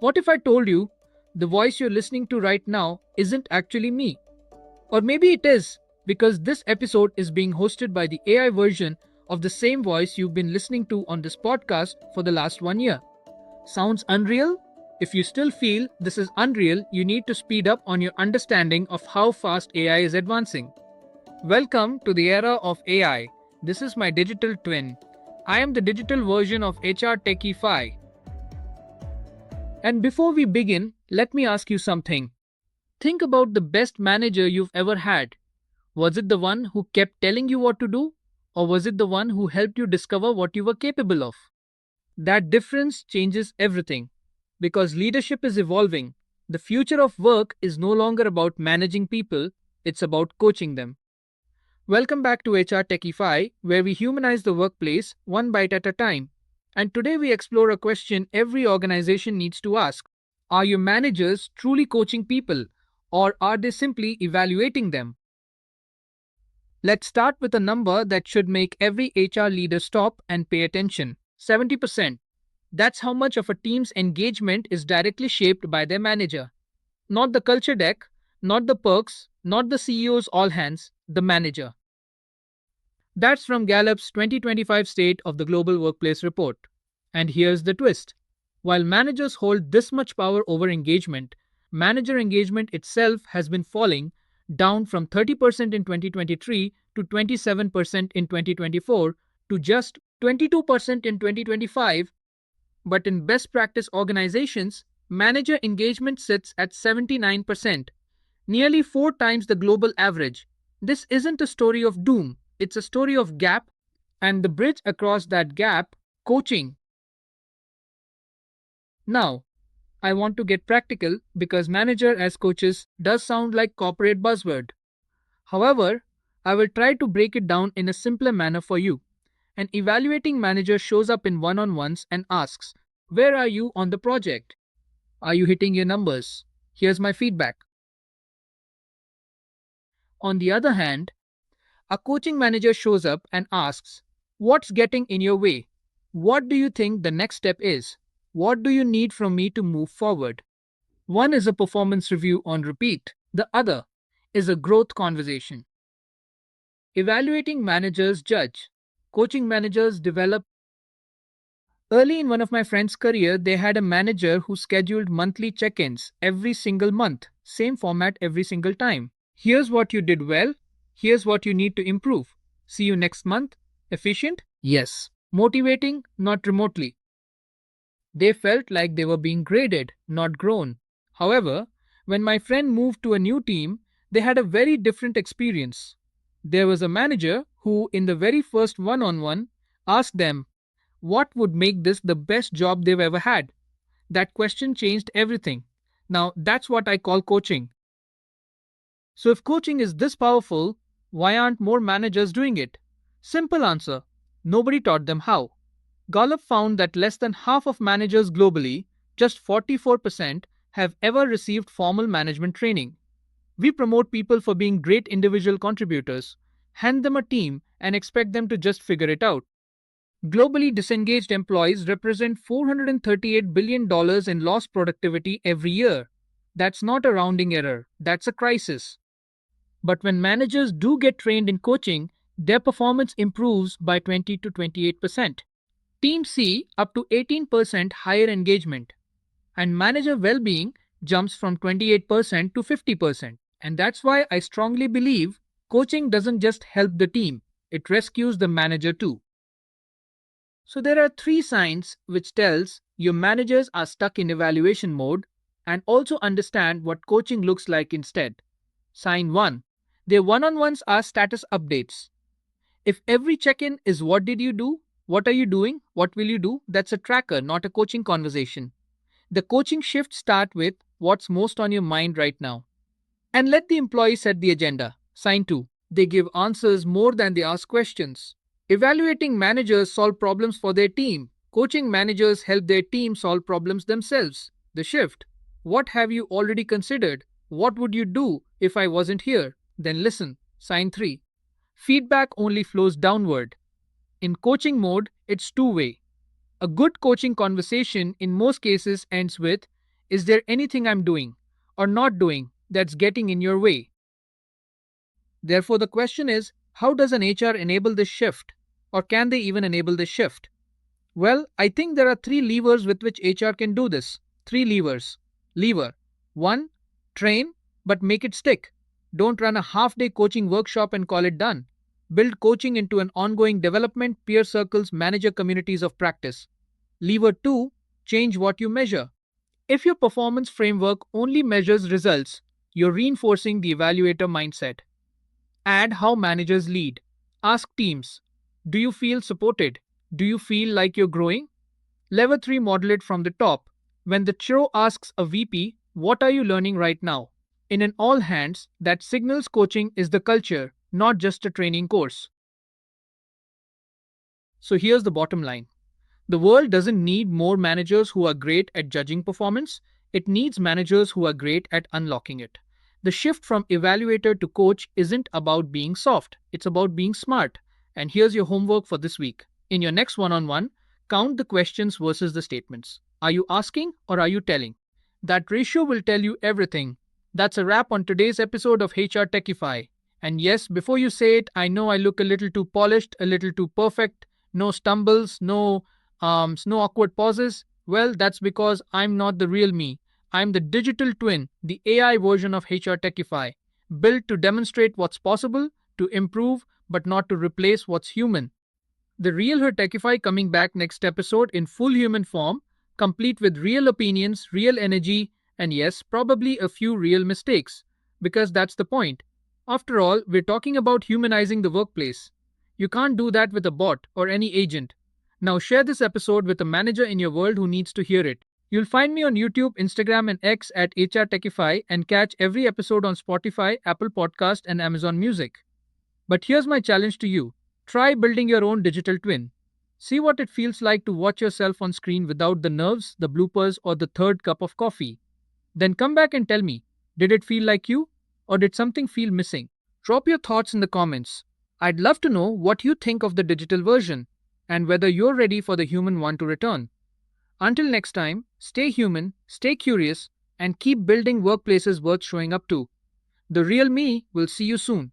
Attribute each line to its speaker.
Speaker 1: What if I told you the voice you're listening to right now isn't actually me? Or maybe it is, because this episode is being hosted by the AI version of the same voice you've been listening to on this podcast for the last 1 year. Sounds unreal? If you still feel this is unreal, you need to speed up on your understanding of how fast AI is advancing. Welcome to the era of AI. This is my digital twin. I am the digital version of HRTechify. And before we begin, let me ask you something. Think about the best manager you've ever had. Was it the one who kept telling you what to do? Or was it the one who helped you discover what you were capable of? That difference changes everything. Because leadership is evolving. The future of work is no longer about managing people, it's about coaching them. Welcome back to HR Techify, where we humanize the workplace one bite at a time. And today we explore a question every organization needs to ask. Are your managers truly coaching people, or are they simply evaluating them? Let's start with a number that should make every HR leader stop and pay attention. 70%. That's how much of a team's engagement is directly shaped by their manager. Not the culture deck, not the perks, not the CEO's all hands, the manager. That's from Gallup's 2025 State of the Global Workplace report. And here's the twist. While managers hold this much power over engagement, manager engagement itself has been falling, down from 30% in 2023 to 27% in 2024 to just 22% in 2025. But in best practice organizations, manager engagement sits at 79%, nearly 4 times the global average. This isn't a story of doom, it's a story of gap, and the bridge across that gap, coaching. Now, I want to get practical because manager as coaches does sound like corporate buzzword. However, I will try to break it down in a simpler manner for you. An evaluating manager shows up in one-on-ones and asks, "Where are you on the project? Are you hitting your numbers? Here's my feedback." On the other hand, a coaching manager shows up and asks, "What's getting in your way? What do you think the next step is? What do you need from me to move forward?" One is a performance review on repeat, the other is a growth conversation. Evaluating managers judge, coaching managers develop. Early in one of my friend's career, they had a manager who scheduled monthly check-ins every single month, same format every single time. Here's what you did well, here's what you need to improve. See you next month. Efficient? Yes. Motivating? Not remotely. They felt like they were being graded, not grown. However, when my friend moved to a new team, they had a very different experience. There was a manager who, in the very first one-on-one, asked them, what would make this the best job they've ever had? That question changed everything. Now, that's what I call coaching. So, if coaching is this powerful, why aren't more managers doing it? Simple answer: nobody taught them how. Gallup found that less than half of managers globally, just 44%, have ever received formal management training. We promote people for being great individual contributors, hand them a team, and expect them to just figure it out. Globally, disengaged employees represent $438 billion in lost productivity every year. That's not a rounding error, that's a crisis. But when managers do get trained in coaching, their performance improves by 20 to 28%. Teams see up to 18% higher engagement, and manager well-being jumps from 28% to 50%. And that's why I strongly believe coaching doesn't just help the team, it rescues the manager too. So there are 3 signs which tells your managers are stuck in evaluation mode and also understand what coaching looks like instead. Sign 1. Their one-on-ones are status updates. If every check-in is what did you do, what are you doing, what will you do, that's a tracker, not a coaching conversation. The coaching shifts start with what's most on your mind right now. And let the employee set the agenda. Sign 2. They give answers more than they ask questions. Evaluating managers solve problems for their team. Coaching managers help their team solve problems themselves. The shift. What have you already considered? What would you do if I wasn't here? Then listen. Sign 3. Feedback only flows downward. In coaching mode, it's two-way. A good coaching conversation in most cases ends with, Is there anything I'm doing or not doing that's getting in your way? Therefore, the question is, how does an HR enable this shift? Or can they even enable this shift? Well, I think there are three levers with which HR can do this. Three levers. Lever 1. Train, but make it stick. Don't run a half day coaching workshop and call it done. Build coaching into an ongoing development, peer circles, manager communities of practice. Lever 2. Change what you measure. If your performance framework only measures results, you're reinforcing the evaluator mindset. Add how managers lead. Ask teams, do you feel supported? Do you feel like you're growing? Level 3, model it from the top. When the CHRO asks a VP, what are you learning right now? In an all hands, that signals coaching is the culture, not just a training course. So here's the bottom line. The world doesn't need more managers who are great at judging performance, it needs managers who are great at unlocking it. The shift from evaluator to coach isn't about being soft, it's about being smart. And here's your homework for this week. In your next one on one, count the questions versus the statements. Are you asking or are you telling? That ratio will tell you everything. That's a wrap on today's episode of HRTechify. And yes, before you say it, I know I look a little too polished, a little too perfect, no stumbles, no awkward pauses. Well, that's because I'm not the real me. I'm the digital twin, the AI version of HRTechify, built to demonstrate what's possible, to improve, but not to replace what's human. The real HRTechify coming back next episode in full human form, complete with real opinions, real energy, and yes, probably a few real mistakes. Because that's the point. After all, we're talking about humanizing the workplace. You can't do that with a bot or any agent. Now share this episode with a manager in your world who needs to hear it. You'll find me on YouTube, Instagram, and X at HRTechify and catch every episode on Spotify, Apple Podcast, and Amazon Music. But here's my challenge to you. Try building your own digital twin. See what it feels like to watch yourself on screen without the nerves, the bloopers, or the third cup of coffee. Then come back and tell me, did it feel like you? Or did something feel missing? Drop your thoughts in the comments. I'd love to know what you think of the digital version and whether you're ready for the human one to return. Until next time, stay human, stay curious, and keep building workplaces worth showing up to. The real me will see you soon.